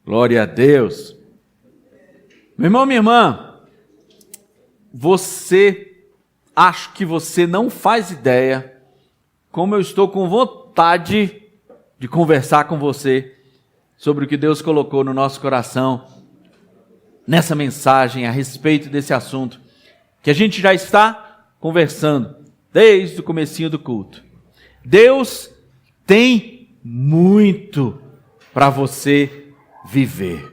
Glória a Deus. Meu irmão, minha irmã, acho que você não faz ideia como eu estou com vontade de conversar com você sobre o que Deus colocou no nosso coração nessa mensagem a respeito desse assunto que a gente já está conversando desde o comecinho do culto. Deus tem muito para você viver.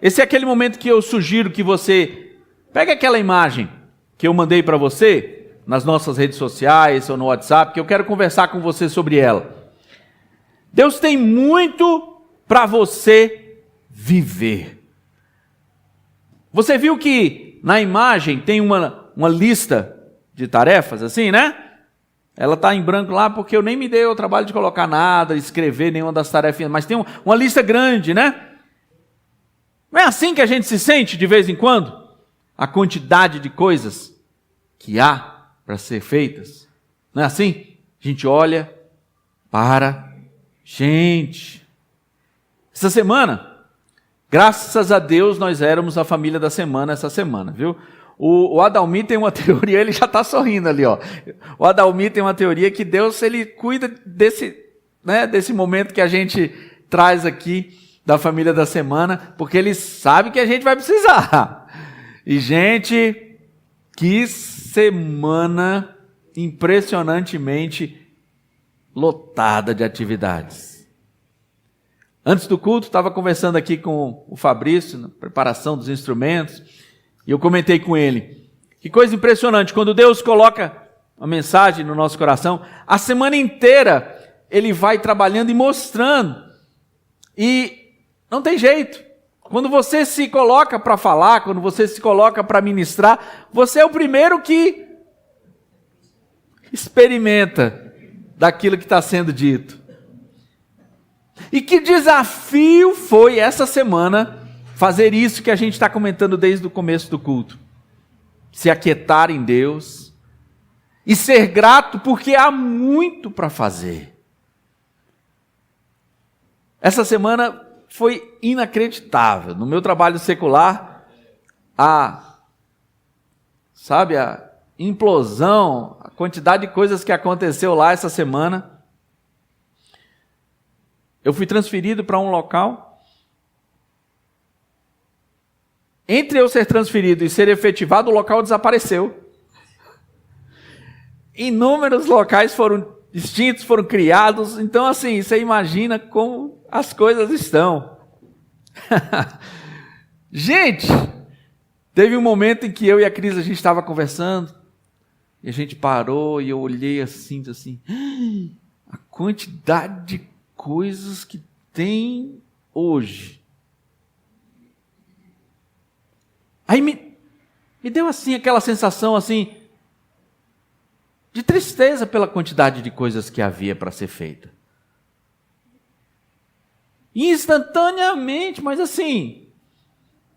Esse é aquele momento que eu sugiro que você pegue aquela imagem que eu mandei para você nas nossas redes sociais ou no WhatsApp, que eu quero conversar com você sobre ela. Deus tem muito para você viver. Você viu que na imagem tem uma lista de tarefas assim, né? Ela está em branco lá porque eu nem me dei o trabalho de colocar nada, escrever nenhuma das tarefas, mas tem uma lista grande, né? Não é assim que a gente se sente de vez em quando? A quantidade de coisas que há para ser feitas. Não é assim? A gente olha, gente. Essa semana, graças a Deus, nós éramos a família da semana essa semana, viu? O Adalmi tem uma teoria, ele já está sorrindo ali, ó. O Adalmi tem uma teoria que Deus, ele cuida desse momento que a gente traz aqui da família da semana, porque ele sabe que a gente vai precisar. E, gente, que semana impressionantemente lotada de atividades. Antes do culto, estava conversando aqui com o Fabrício, na preparação dos instrumentos, e eu comentei com ele, que coisa impressionante, quando Deus coloca uma mensagem no nosso coração, a semana inteira Ele vai trabalhando e mostrando, e não tem jeito, quando você se coloca para falar, quando você se coloca para ministrar, você é o primeiro que experimenta daquilo que está sendo dito. E que desafio foi essa semana fazer isso que a gente está comentando desde o começo do culto. Se aquietar em Deus e ser grato porque há muito para fazer. Essa semana foi inacreditável. No meu trabalho secular, a implosão, a quantidade de coisas que aconteceu lá essa semana. Eu fui transferido para um local. Entre eu ser transferido e ser efetivado, o local desapareceu. Inúmeros locais foram extintos, foram criados. Então, assim, você imagina como as coisas estão. Gente, teve um momento em que eu e a Cris, a gente estava conversando, e a gente parou e eu olhei assim, a quantidade de coisas que tem hoje. Aí me deu assim aquela sensação assim de tristeza pela quantidade de coisas que havia para ser feita. Instantaneamente, mas assim,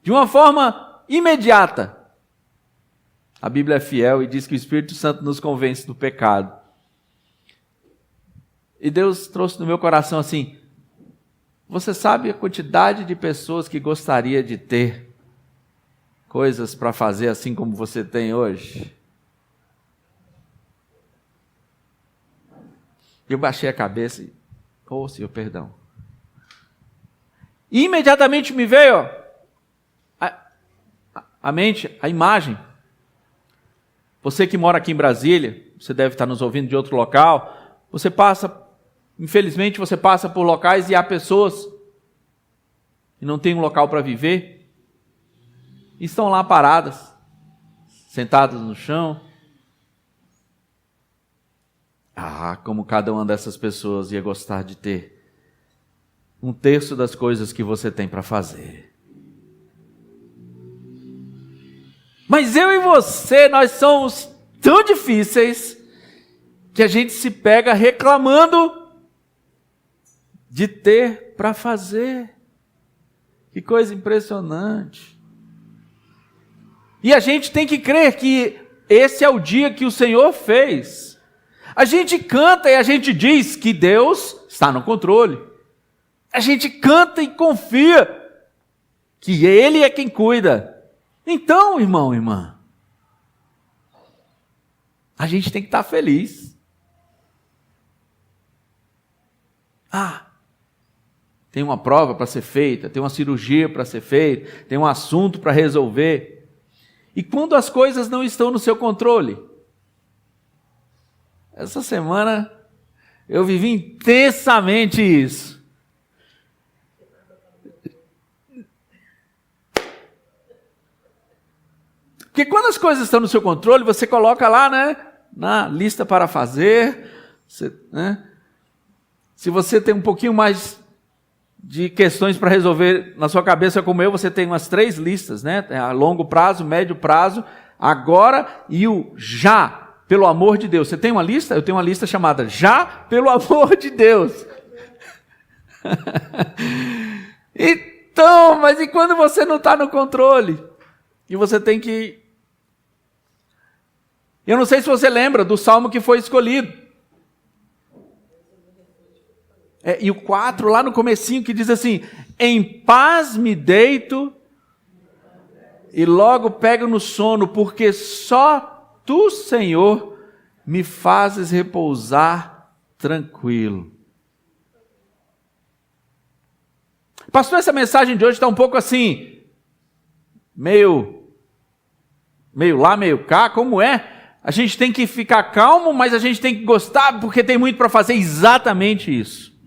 de uma forma imediata. A Bíblia é fiel e diz que o Espírito Santo nos convence do pecado. E Deus trouxe no meu coração assim, você sabe a quantidade de pessoas que gostaria de ter coisas para fazer assim como você tem hoje? Eu baixei a cabeça e, Senhor, perdão. E imediatamente me veio a mente, a imagem. Você que mora aqui em Brasília, você deve estar nos ouvindo de outro local, infelizmente você passa por locais e há pessoas que não têm um local para viver, e estão lá paradas, sentadas no chão. Como cada uma dessas pessoas ia gostar de ter 1/3 das coisas que você tem para fazer. Mas eu e você, nós somos tão difíceis que a gente se pega reclamando de ter para fazer. Que coisa impressionante. E a gente tem que crer que esse é o dia que o Senhor fez. A gente canta e a gente diz que Deus está no controle. A gente canta e confia que Ele é quem cuida. Então, irmão, irmã, a gente tem que estar feliz. Tem uma prova para ser feita, tem uma cirurgia para ser feita, tem um assunto para resolver. E quando as coisas não estão no seu controle? Essa semana eu vivi intensamente isso. Porque quando as coisas estão no seu controle, você coloca lá, né, na lista para fazer, Se você tem um pouquinho mais de questões para resolver na sua cabeça como eu, você tem umas 3 listas, né? A longo prazo, médio prazo, agora e o já, pelo amor de Deus. Você tem uma lista? Eu tenho uma lista chamada já, pelo amor de Deus. Então, mas e quando você não está no controle? E você tem que... Eu não sei se você lembra do salmo que foi escolhido. E o 4, lá no comecinho, que diz assim: em paz me deito e logo pego no sono, porque só tu, Senhor, me fazes repousar tranquilo. Pastor, essa mensagem de hoje está um pouco assim, meio lá, meio cá, como é? A gente tem que ficar calmo, mas a gente tem que gostar, porque tem muito para fazer. Exatamente isso.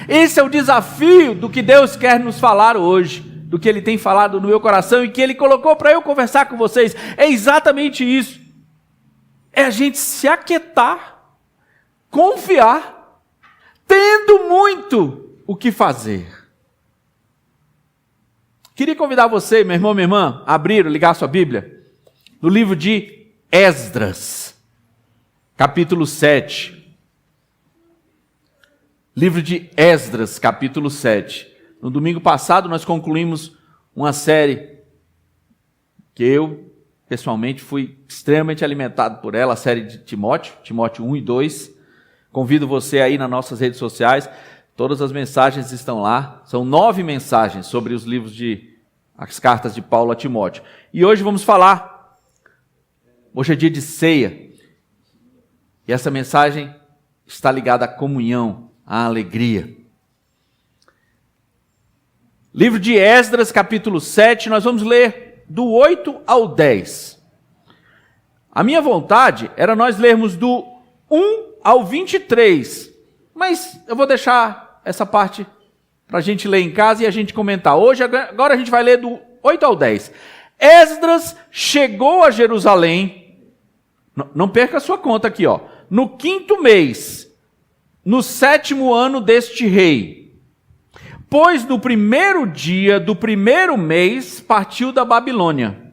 Esse é o desafio do que Deus quer nos falar hoje, do que Ele tem falado no meu coração e que Ele colocou para eu conversar com vocês. É exatamente isso. É a gente se aquietar, confiar, tendo muito o que fazer. Queria convidar você, meu irmão, minha irmã, a abrir, ligar a sua Bíblia, no livro de Esdras, capítulo 7. Livro de Esdras, capítulo 7. No domingo passado nós concluímos uma série que eu, pessoalmente, fui extremamente alimentado por ela, a série de Timóteo 1 e 2. Convido você aí nas nossas redes sociais, todas as mensagens estão lá. São 9 mensagens sobre os livros as cartas de Paulo a Timóteo. E hoje vamos falar, hoje é dia de ceia, e essa mensagem está ligada à comunhão, a alegria. Livro de Esdras, capítulo 7, nós vamos ler do 8 ao 10. A minha vontade era nós lermos do 1 ao 23, mas eu vou deixar essa parte para a gente ler em casa e a gente comentar. Agora a gente vai ler do 8 ao 10. Esdras chegou a Jerusalém, não perca a sua conta aqui, no 5º mês, no 7º ano deste rei, pois no 1º dia do 1º mês partiu da Babilônia,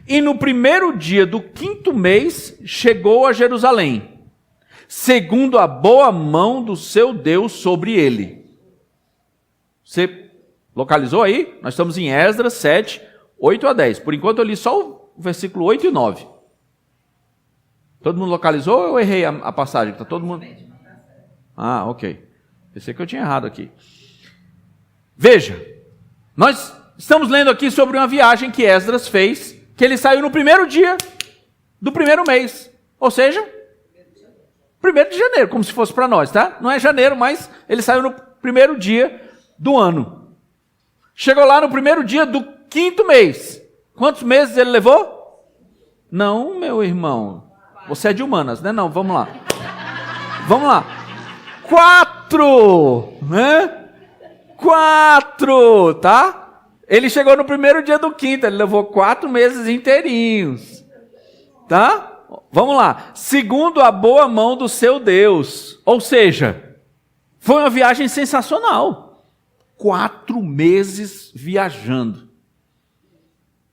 e no 1º dia do 5º mês chegou a Jerusalém, segundo a boa mão do seu Deus sobre ele. Você localizou aí? Nós estamos em Esdras 7, 8 a 10. Por enquanto eu li só o versículo 8 e 9. Todo mundo localizou ou eu errei a passagem? Está todo mundo... ok. Pensei que eu tinha errado aqui. Veja, nós estamos lendo aqui sobre uma viagem que Esdras fez, que ele saiu no 1º dia do 1º mês. Ou seja, 1º de janeiro, como se fosse para nós, tá? Não é janeiro, mas ele saiu no 1º dia do ano. Chegou lá no 1º dia do 5º mês. Quantos meses ele levou? Não, meu irmão. Você é de humanas, né? Não, vamos lá. Vamos lá. 4, né? 4, tá? Ele chegou no 1º dia do 5º, ele levou 4 meses inteirinhos, tá? Vamos lá. Segundo a boa mão do seu Deus. Ou seja, foi uma viagem sensacional. 4 meses viajando.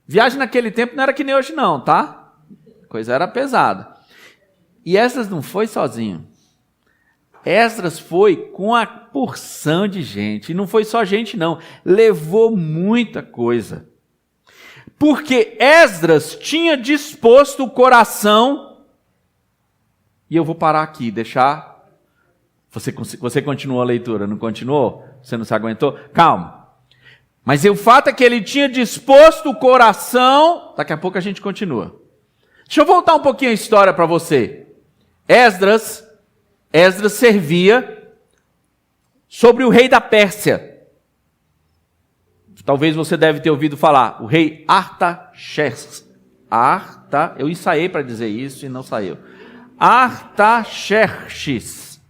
Viagem naquele tempo não era que nem hoje não, tá? A coisa era pesada. E Esdras não foi sozinho. Esdras foi com a porção de gente. E não foi só gente não. Levou muita coisa. Porque Esdras tinha disposto o coração. E eu vou parar aqui, deixar... Você continuou a leitura, não continuou? Você não se aguentou? Calma. Mas o fato é que ele tinha disposto o coração. Daqui a pouco a gente continua. Deixa eu voltar um pouquinho a história para você. Esdras servia sobre o rei da Pérsia. Talvez você deve ter ouvido falar, o rei Artaxerxes. Eu ensaiei para dizer isso e não saiu. Artaxerxes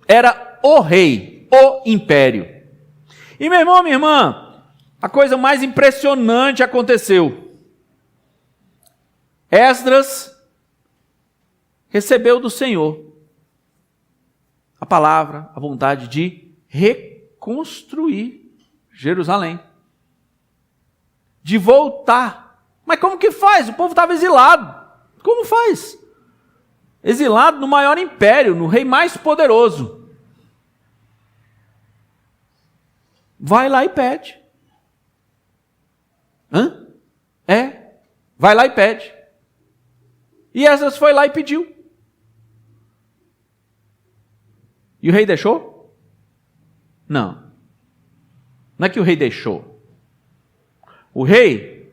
era o rei, o império. E meu irmão, minha irmã, a coisa mais impressionante aconteceu. Esdras recebeu do Senhor a palavra, a vontade de reconstruir Jerusalém. De voltar. Mas como que faz? O povo estava exilado. Como faz? Exilado no maior império, no rei mais poderoso. Vai lá e pede. Vai lá e pede. E Esdras foi lá e pediu. E o rei deixou? Não. Não é que o rei deixou. O rei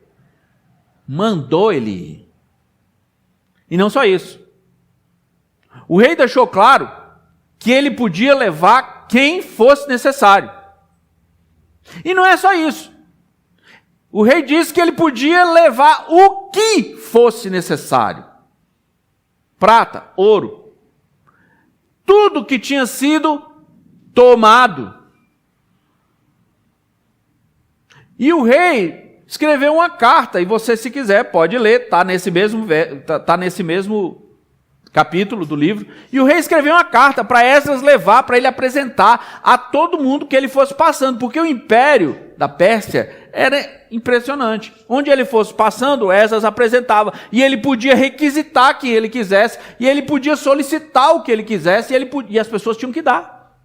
mandou ele ir. E não só isso. O rei deixou claro que ele podia levar quem fosse necessário. E não é só isso. O rei disse que ele podia levar o que fosse necessário. Prata, ouro. Tudo que tinha sido tomado. E o rei escreveu uma carta, e você, se quiser, pode ler, está nesse mesmo capítulo do livro. E o rei escreveu uma carta para Esdras levar, para ele apresentar a todo mundo que ele fosse passando, porque o império da Pérsia era impressionante. Onde ele fosse passando, Esdras apresentava, e ele podia requisitar quem ele quisesse, e ele podia solicitar o que ele quisesse, e as pessoas tinham que dar.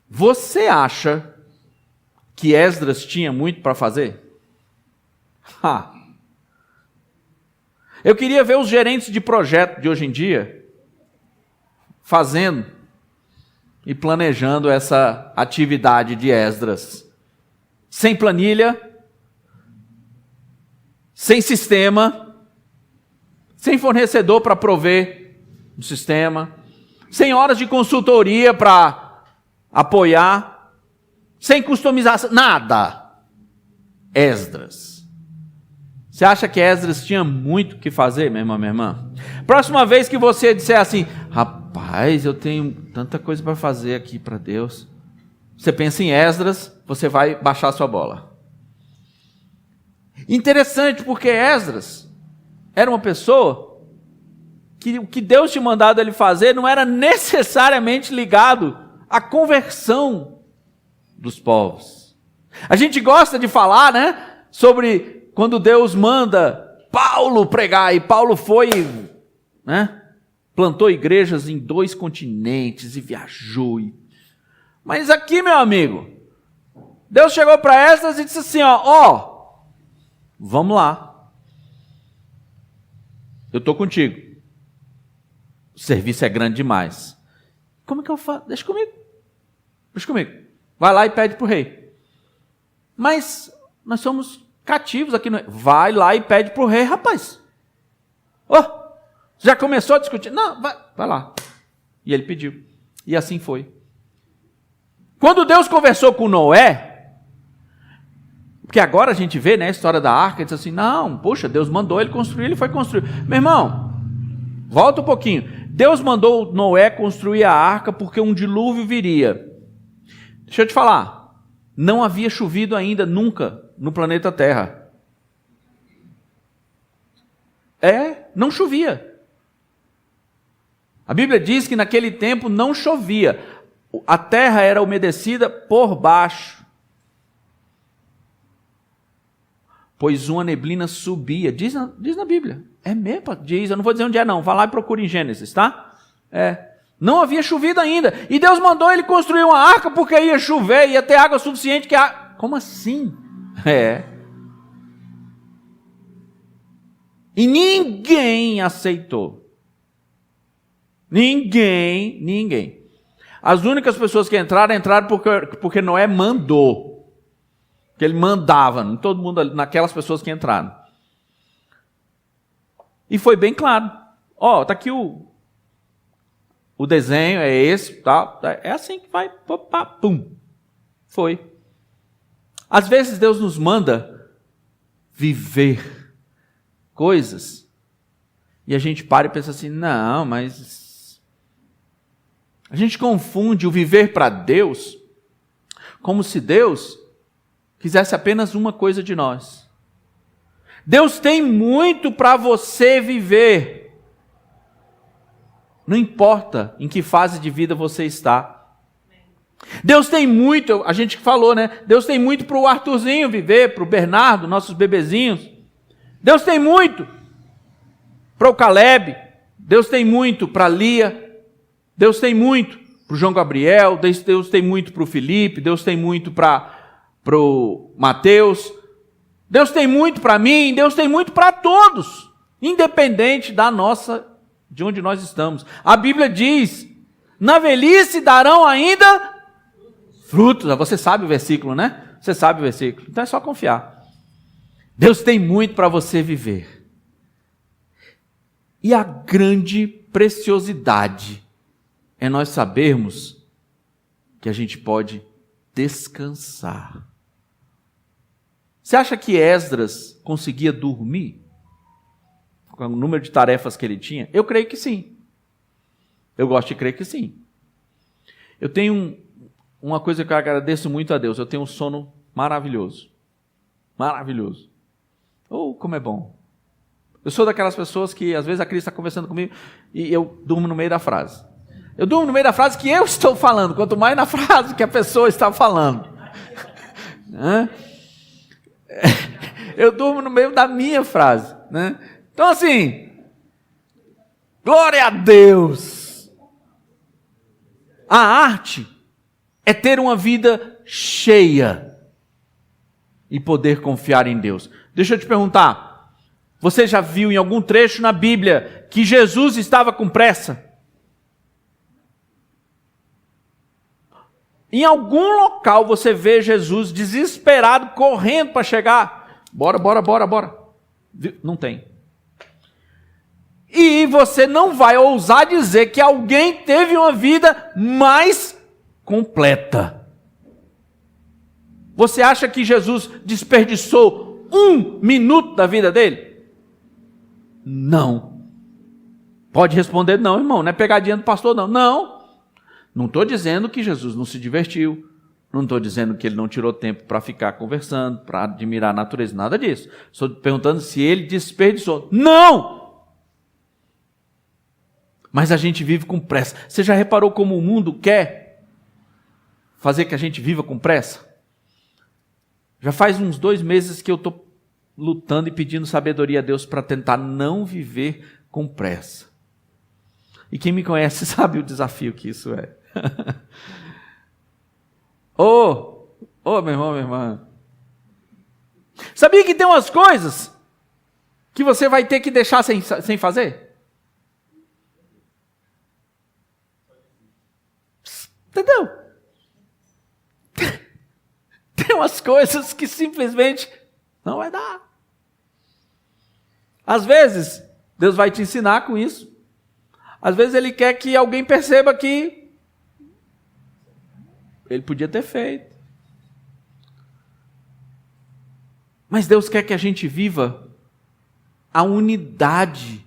Você acha que Esdras tinha muito para fazer? Eu queria ver os gerentes de projeto de hoje em dia fazendo e planejando essa atividade de Esdras. Sem planilha, sem sistema, sem fornecedor para prover o sistema, sem horas de consultoria para apoiar, sem customização, nada. Esdras. Você acha que Esdras tinha muito o que fazer, minha irmã, minha irmã? Próxima vez que você disser assim, rapaz, eu tenho tanta coisa para fazer aqui para Deus. Você pensa em Esdras, você vai baixar sua bola. Interessante, porque Esdras era uma pessoa que o que Deus tinha mandado ele fazer não era necessariamente ligado à conversão dos povos. A gente gosta de falar, né, sobre quando Deus manda Paulo pregar, e Paulo foi, né, plantou igrejas em 2 continentes e viajou. Mas aqui, meu amigo, Deus chegou para Esdras e disse assim, vamos lá. Eu estou contigo. O serviço é grande demais. Como é que eu faço? Deixa comigo. Vai lá e pede para o rei. Mas nós somos cativos aqui. Vai lá e pede para o rei, rapaz. Já começou a discutir? Não, vai lá. E ele pediu. E assim foi. Quando Deus conversou com Noé, porque agora a gente vê, né, a história da arca, diz assim, não, poxa, Deus mandou ele construir, ele foi construir. Meu irmão, volta um pouquinho. Deus mandou Noé construir a arca porque um dilúvio viria. Deixa eu te falar, não havia chovido ainda, nunca, no planeta Terra. Não chovia. A Bíblia diz que naquele tempo não chovia. A terra era umedecida por baixo. Pois uma neblina subia. Diz na Bíblia. É mesmo? Diz, eu não vou dizer onde é não. Vai lá e procura em Gênesis, tá? Não havia chovido ainda. E Deus mandou ele construir uma arca porque ia chover, ia ter água suficiente que Como assim? E ninguém aceitou. Ninguém. As únicas pessoas que entraram porque Noé mandou. Que ele mandava em todo mundo, naquelas pessoas que entraram. E foi bem claro. Ó, tá aqui o desenho, é esse, tá? É assim que vai, pum. Foi. Às vezes Deus nos manda viver coisas e a gente para e pensa assim, não, mas a gente confunde o viver para Deus como se Deus quisesse apenas uma coisa de nós. Deus tem muito para você viver. Não importa em que fase de vida você está. Deus tem muito, a gente falou, né? Deus tem muito para o Arthurzinho viver, para o Bernardo, nossos bebezinhos. Deus tem muito para o Caleb. Deus tem muito para a Lia. Deus tem muito para o João Gabriel. Deus tem muito para o Felipe. Deus tem muito para o Mateus. Deus tem muito para mim. Deus tem muito para todos, independente de onde nós estamos. A Bíblia diz, na velhice darão ainda frutos. Você sabe o versículo, né? Você sabe o versículo. Então é só confiar. Deus tem muito para você viver. E a grande preciosidade é nós sabermos que a gente pode descansar. Você acha que Esdras conseguia dormir? Com o número de tarefas que ele tinha? Eu creio que sim. Eu gosto de crer que sim. Eu tenho uma coisa que eu agradeço muito a Deus. Eu tenho um sono maravilhoso. Maravilhoso. Oh, como é bom. Eu sou daquelas pessoas que, às vezes, a Cris está conversando comigo e eu durmo no meio da frase. Eu durmo no meio da frase que eu estou falando, quanto mais na frase que a pessoa está falando. Eu durmo no meio da minha frase. Né? Então, assim, glória a Deus. A arte é ter uma vida cheia e poder confiar em Deus. Deixa eu te perguntar, você já viu em algum trecho na Bíblia que Jesus estava com pressa? Em algum local você vê Jesus desesperado, correndo para chegar? Bora. Não tem. E você não vai ousar dizer que alguém teve uma vida mais completa. Você acha que Jesus desperdiçou 1 minuto da vida dele? Não. Pode responder não, irmão, não é pegadinha do pastor não. Não estou dizendo que Jesus não se divertiu. Não estou dizendo que ele não tirou tempo para ficar conversando, para admirar a natureza, nada disso. Estou perguntando se ele desperdiçou. Não! Mas a gente vive com pressa. Você já reparou como o mundo quer fazer que a gente viva com pressa? Já faz uns 2 meses que eu estou lutando e pedindo sabedoria a Deus para tentar não viver com pressa. E quem me conhece sabe o desafio que isso é. Meu irmão, minha irmã. Sabia que tem umas coisas que você vai ter que deixar sem fazer? Entendeu? Tem umas coisas que simplesmente não vai dar. Às vezes, Deus vai te ensinar com isso. Às vezes Ele quer que alguém perceba que Ele podia ter feito. Mas Deus quer que a gente viva a unidade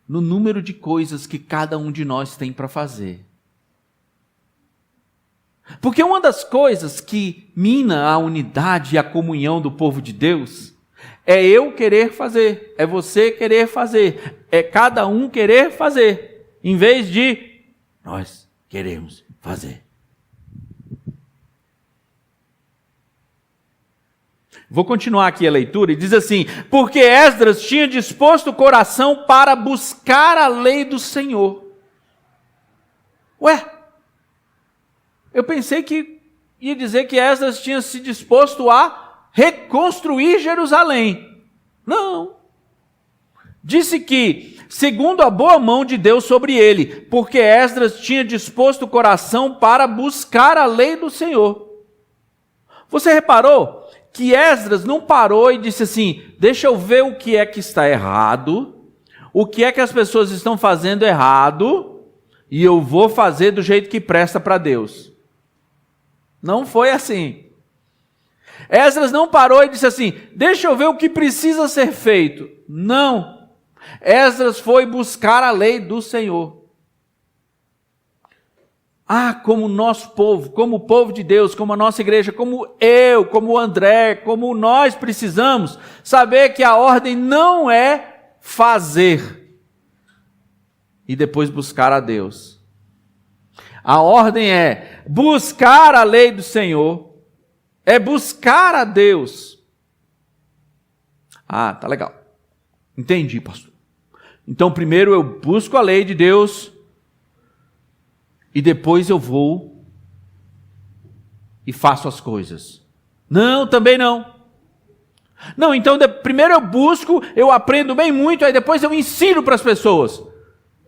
no número de coisas que cada um de nós tem para fazer. Porque uma das coisas que mina a unidade e a comunhão do povo de Deus é eu querer fazer, é você querer fazer, é cada um querer fazer, em vez de nós queremos fazer. Vou continuar aqui a leitura e diz assim: porque Esdras tinha disposto o coração para buscar a lei do Senhor. Eu pensei que ia dizer que Esdras tinha se disposto a reconstruir Jerusalém. Não. disse que, segundo a boa mão de Deus sobre ele, porque Esdras tinha disposto o coração para buscar a lei do Senhor. Você reparou que Esdras não parou e disse assim, deixa eu ver o que é que está errado, o que é que as pessoas estão fazendo errado, e eu vou fazer do jeito que presta para Deus. Não foi assim. Esdras não parou e disse assim, deixa eu ver o que precisa ser feito. Não. Esdras foi buscar a lei do Senhor. Como o nosso povo, como o povo de Deus, como a nossa igreja, como eu, como o André, como nós precisamos saber que a ordem não é fazer e depois buscar a Deus. A ordem é buscar a lei do Senhor, é buscar a Deus. Tá legal. Entendi, pastor. Então primeiro eu busco a lei de Deus e depois eu vou e faço as coisas. Não, também não. Não, então primeiro eu busco, eu aprendo bem muito, aí depois eu ensino para as pessoas.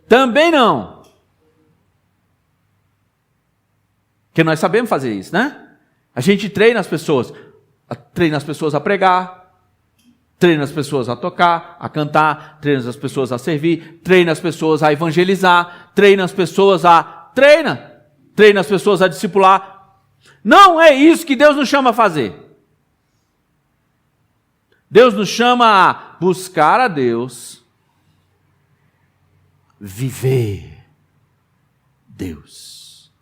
Também não. Porque nós sabemos fazer isso, né? A gente treina as pessoas a pregar, treina as pessoas a tocar, a cantar, treina as pessoas a servir, treina as pessoas a evangelizar, treina as pessoas a discipular. Não é isso que Deus nos chama a fazer. Deus nos chama a buscar a Deus, viver Deus.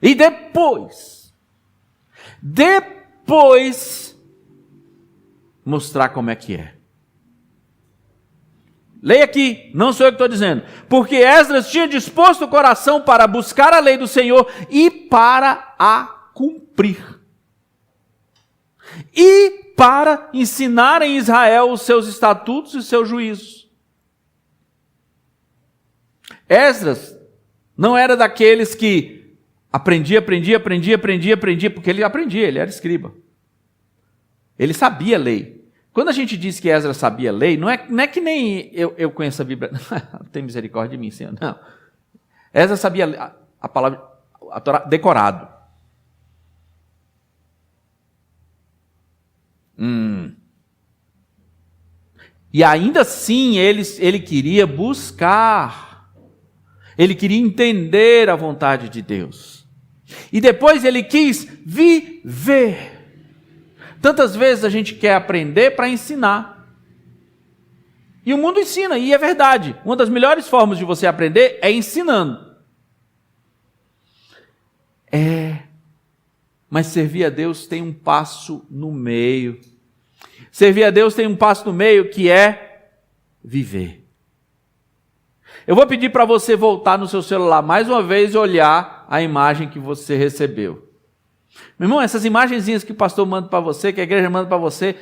E depois mostrar como é que é. Leia aqui, não sou eu que estou dizendo. Porque Esdras tinha disposto o coração para buscar a lei do Senhor e para a cumprir. E para ensinar em Israel os seus estatutos e os seus juízos. Esdras não era daqueles que aprendia, porque ele aprendia, ele era escriba. Ele sabia a lei. Quando a gente diz que Esdras sabia a lei, não é que nem eu conheço a Bíblia. Não tem misericórdia de mim, Senhor. Não. Esdras sabia a palavra, a Torá, decorado. E ainda assim ele queria buscar. Ele queria entender a vontade de Deus. E depois ele quis viver. Tantas vezes a gente quer aprender para ensinar. E o mundo ensina, e é verdade. Uma das melhores formas de você aprender é ensinando. Mas servir a Deus tem um passo no meio. Servir a Deus tem um passo no meio que é viver. Eu vou pedir para você voltar no seu celular mais uma vez e olhar a imagem que você recebeu. Meu irmão, essas imagenzinhas que o pastor manda para você, que a igreja manda para você,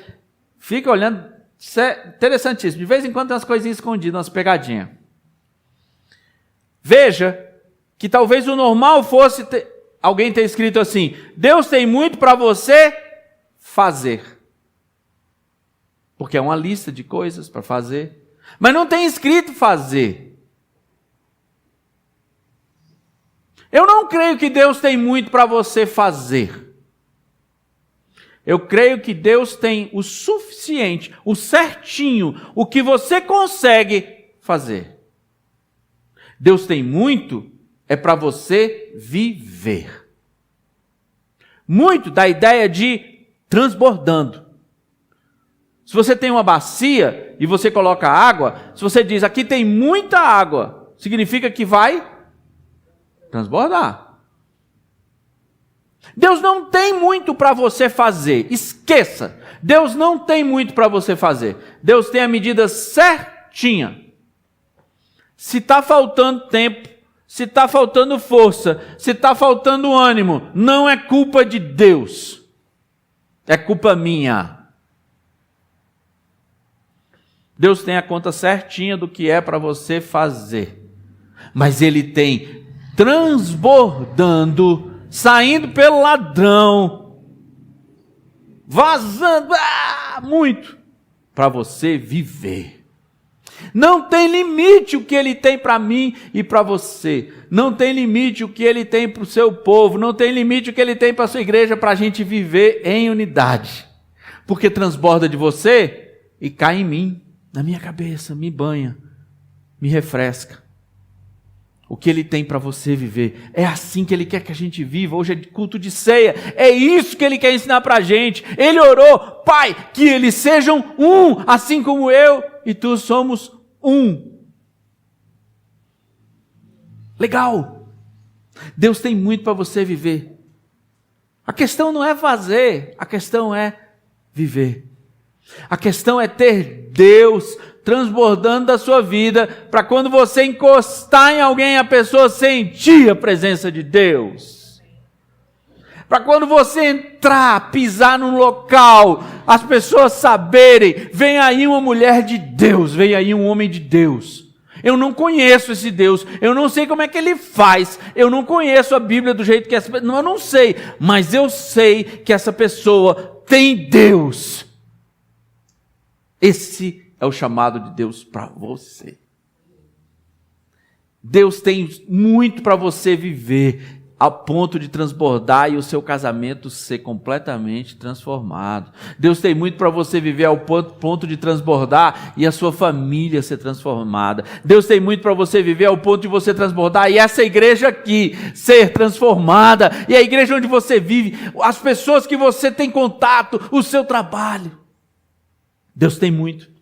fica olhando, isso é interessantíssimo. De vez em quando tem umas coisinhas escondidas, umas pegadinhas. Veja que talvez o normal fosse alguém ter escrito assim, Deus tem muito para você fazer. Porque é uma lista de coisas para fazer. Mas não tem escrito fazer. Eu não creio que Deus tem muito para você fazer. Eu creio que Deus tem o suficiente, o certinho, o que você consegue fazer. Deus tem muito, é para você viver. Muito da ideia de transbordando. Se você tem uma bacia e você coloca água, se você diz, aqui tem muita água, significa que vai transbordar. Deus não tem muito para você fazer. Esqueça. Deus não tem muito para você fazer. Deus tem a medida certinha. Se está faltando tempo, se está faltando força, se está faltando ânimo, não é culpa de Deus. É culpa minha. Deus tem a conta certinha do que é para você fazer. Mas Ele tem transbordando, saindo pelo ladrão, vazando muito, para você viver. Não tem limite o que Ele tem para mim e para você. Não tem limite o que Ele tem para o seu povo. Não tem limite o que Ele tem para a sua igreja, para a gente viver em unidade. Porque transborda de você e cai em mim, na minha cabeça, me banha, me refresca. O que Ele tem para você viver. É assim que Ele quer que a gente viva. Hoje é culto de ceia. É isso que Ele quer ensinar para a gente. Ele orou, Pai, que eles sejam um, assim como eu e tu somos um. Legal. Deus tem muito para você viver. A questão não é fazer, a questão é viver. A questão é ter Deus transbordando da sua vida, para quando você encostar em alguém, a pessoa sentir a presença de Deus. Para quando você entrar, pisar num local, as pessoas saberem, vem aí uma mulher de Deus, vem aí um homem de Deus. Eu não conheço esse Deus, eu não sei como é que Ele faz, eu não conheço a Bíblia do jeito que essa pessoa, eu não sei, mas eu sei que essa pessoa tem Deus. Esse é o chamado de Deus para você. Deus tem muito para você viver, a ponto de transbordar e o seu casamento ser completamente transformado. Deus tem muito para você viver ao ponto de transbordar e a sua família ser transformada. Deus tem muito para você viver ao ponto de você transbordar e essa igreja aqui ser transformada. E a igreja onde você vive, as pessoas que você tem contato, o seu trabalho. Deus tem muito.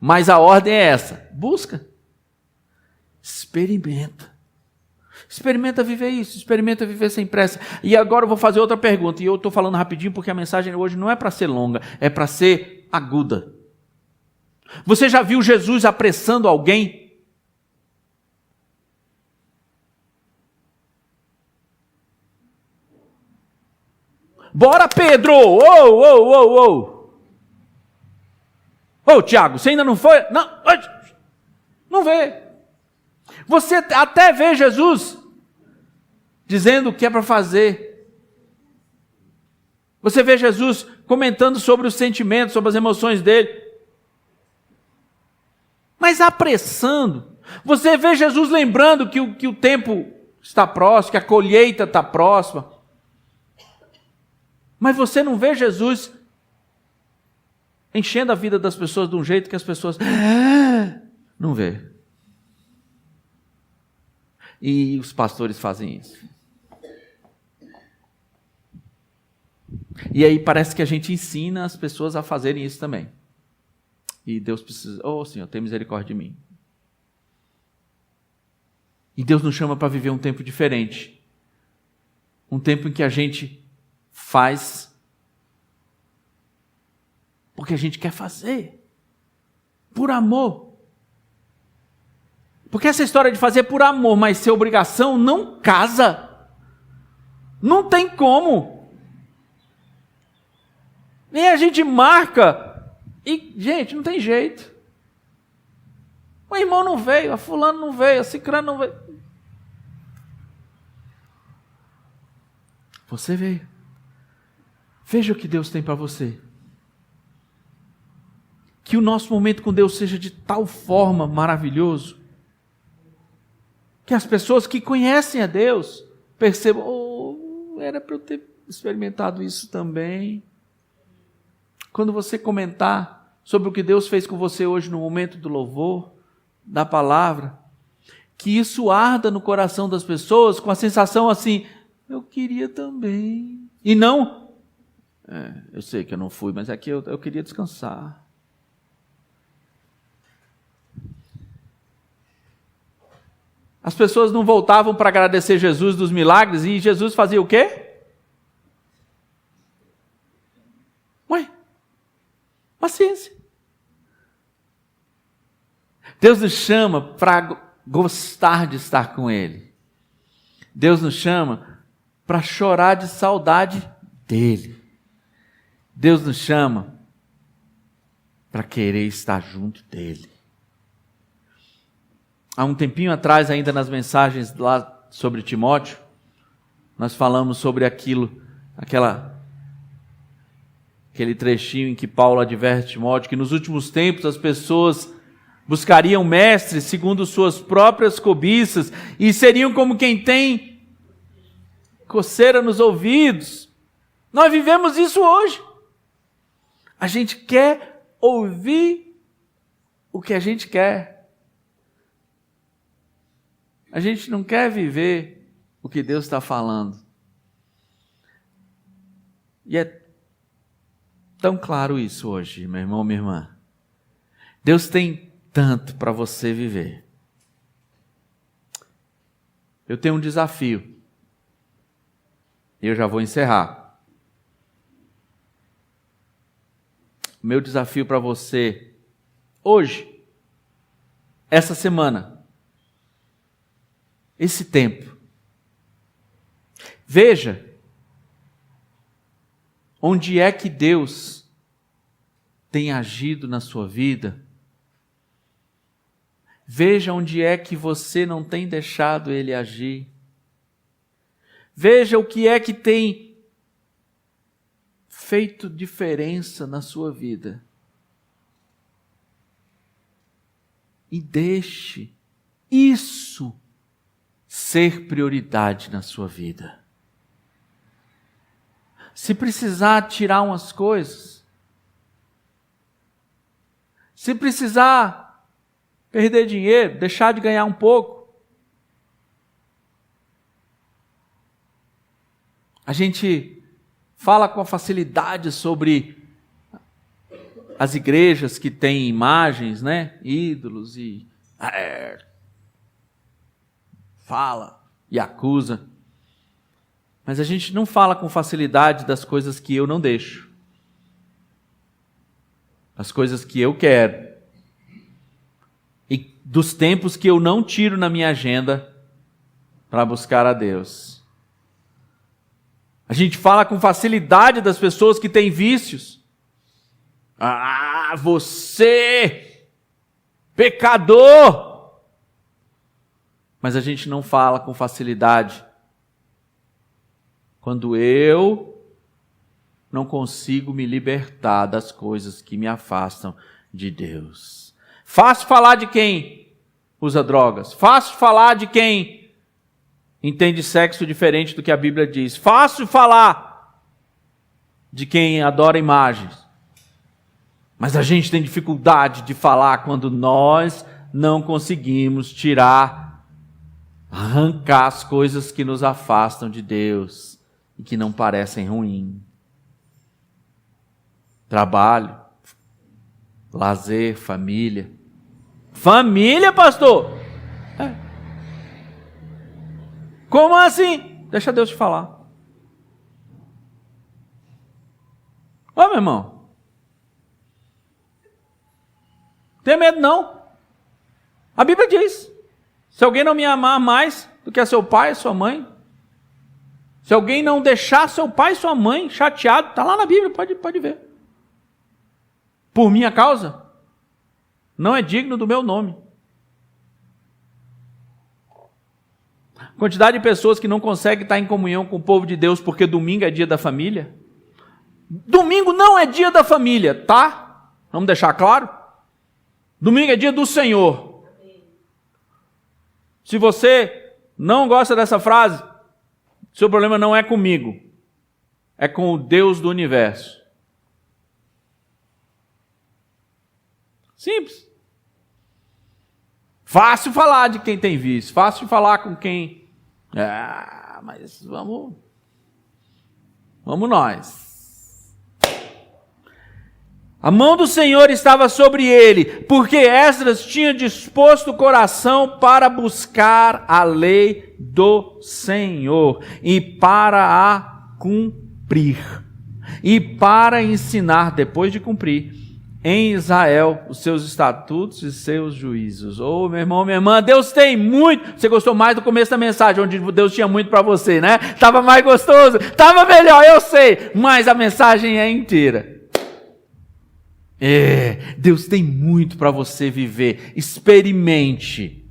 Mas a ordem é essa: busca, experimenta. Experimenta viver isso, experimenta viver sem pressa. E agora eu vou fazer outra pergunta, e eu estou falando rapidinho porque a mensagem hoje não é para ser longa, é para ser aguda. Você já viu Jesus apressando alguém? Bora, Pedro! Ô, Tiago, você ainda não foi? Não vê. Você até vê Jesus dizendo o que é para fazer. Você vê Jesus comentando sobre os sentimentos, sobre as emoções dele. Mas apressando. Você vê Jesus lembrando que o tempo está próximo, que a colheita está próxima. Mas você não vê Jesus enchendo a vida das pessoas de um jeito que as pessoas não vê. E os pastores fazem isso. E aí parece que a gente ensina as pessoas a fazerem isso também. E Deus precisa, Senhor, tem misericórdia de mim. E Deus nos chama para viver um tempo diferente. Um tempo em que a gente faz porque a gente quer fazer. Por amor. Porque essa história de fazer por amor, mas ser obrigação, não casa. Não tem como. Nem a gente marca. E, gente, não tem jeito. O irmão não veio, a fulano não veio, a cicrano não veio. Você veio. Veja o que Deus tem para você. Que o nosso momento com Deus seja de tal forma maravilhoso, que as pessoas que conhecem a Deus percebam, era para eu ter experimentado isso também. Quando você comentar sobre o que Deus fez com você hoje no momento do louvor, da palavra, que isso arda no coração das pessoas com a sensação assim, eu queria também. E não, eu sei que eu não fui, mas aqui eu queria descansar. As pessoas não voltavam para agradecer Jesus dos milagres e Jesus fazia o quê? Paciência. Deus nos chama para gostar de estar com Ele. Deus nos chama para chorar de saudade dEle. Deus nos chama para querer estar junto dEle. Há um tempinho atrás, ainda nas mensagens lá sobre Timóteo, nós falamos sobre aquele trechinho em que Paulo adverte Timóteo que nos últimos tempos as pessoas buscariam mestres segundo suas próprias cobiças e seriam como quem tem coceira nos ouvidos. Nós vivemos isso hoje. A gente quer ouvir o que a gente quer. A gente não quer viver o que Deus está falando. E é tão claro isso hoje, meu irmão, minha irmã. Deus tem tanto para você viver. Eu tenho um desafio. E eu já vou encerrar. O meu desafio para você hoje, essa semana, esse tempo. Veja onde é que Deus tem agido na sua vida. Veja onde é que você não tem deixado Ele agir. Veja o que é que tem feito diferença na sua vida. E deixe isso ser prioridade na sua vida. Se precisar tirar umas coisas, se precisar perder dinheiro, deixar de ganhar um pouco, a gente fala com facilidade sobre as igrejas que têm imagens, né? Ídolos e fala e acusa. Mas a gente não fala com facilidade das coisas que eu não deixo. As coisas que eu quero. E dos tempos que eu não tiro na minha agenda para buscar a Deus. A gente fala com facilidade das pessoas que têm vícios. Você, pecador! Mas a gente não fala com facilidade quando eu não consigo me libertar das coisas que me afastam de Deus. Fácil falar de quem usa drogas. Fácil falar de quem entende sexo diferente do que a Bíblia diz. Fácil falar de quem adora imagens. Mas a gente tem dificuldade de falar quando nós não conseguimos arrancar as coisas que nos afastam de Deus e que não parecem ruins. Trabalho, lazer, família. Família, pastor? Como assim? Deixa Deus te falar. Ô, meu irmão. Tem medo não. A Bíblia diz: se alguém não me amar mais do que a seu pai e sua mãe, se alguém não deixar seu pai e sua mãe chateado, está lá na Bíblia, pode ver. Por minha causa, não é digno do meu nome. Quantidade de pessoas que não conseguem estar em comunhão com o povo de Deus porque domingo é dia da família. Domingo não é dia da família, tá? Vamos deixar claro? Domingo é dia do Senhor. Se você não gosta dessa frase, seu problema não é comigo, é com o Deus do universo. Simples. Fácil falar de quem tem vício, fácil falar com quem... mas vamos nós. A mão do Senhor estava sobre ele, porque Esdras tinha disposto o coração para buscar a lei do Senhor e para a cumprir, e para ensinar, depois de cumprir, em Israel os seus estatutos e seus juízos. Ô, meu irmão, minha irmã, Deus tem muito. Você gostou mais do começo da mensagem, onde Deus tinha muito para você, né? Estava mais gostoso, estava melhor, eu sei, mas a mensagem é inteira. Deus tem muito para você viver. Experimente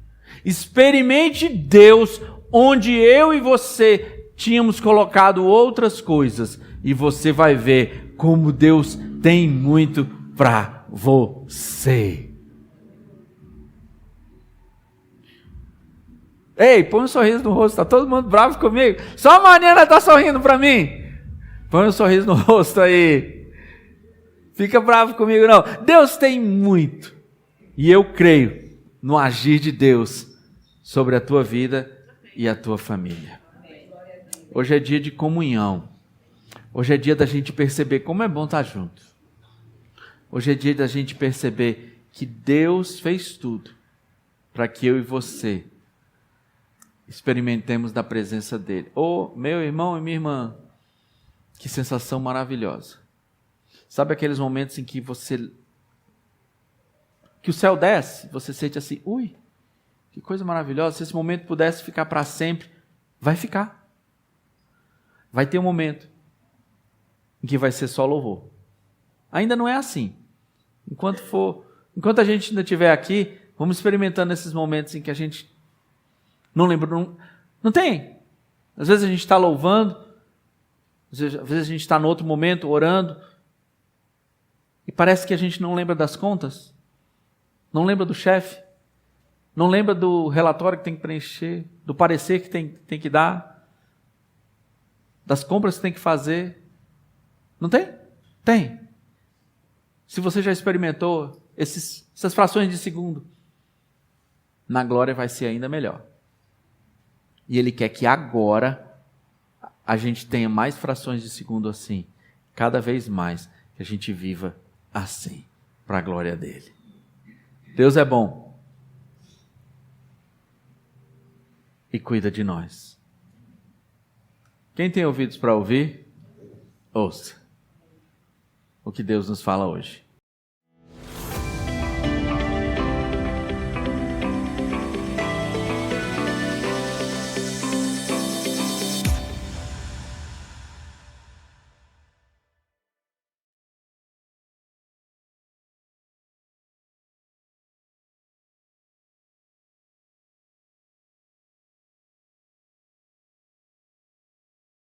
Deus onde eu e você tínhamos colocado outras coisas, e você vai ver como Deus tem muito para você. Ei, põe um sorriso no rosto, tá todo mundo bravo comigo. Só a Mariana tá sorrindo para mim. Põe um sorriso no rosto aí. Fica bravo comigo não. Deus tem muito. E eu creio no agir de Deus sobre a tua vida e a tua família. Hoje é dia de comunhão. Hoje é dia da gente perceber como é bom estar junto. Hoje é dia da gente perceber que Deus fez tudo para que eu e você experimentemos da presença dele. Oh, meu irmão e minha irmã, que sensação maravilhosa. Sabe aqueles momentos em que o céu desce, você sente assim, ui, que coisa maravilhosa. Se esse momento pudesse ficar para sempre, vai ficar. Vai ter um momento em que vai ser só louvor. Ainda não é assim. Enquanto a gente ainda estiver aqui, vamos experimentando esses momentos em que a gente não lembra. Não tem. Às vezes a gente está louvando, às vezes a gente está no outro momento orando, e parece que a gente não lembra das contas, não lembra do chefe, não lembra do relatório que tem que preencher, do parecer que tem que dar, das compras que tem que fazer. Não tem? Tem. Se você já experimentou essas frações de segundo, na glória vai ser ainda melhor. E Ele quer que agora a gente tenha mais frações de segundo assim, cada vez mais, que a gente viva assim, para a glória dEle. Deus é bom e cuida de nós. Quem tem ouvidos para ouvir, ouça o que Deus nos fala hoje.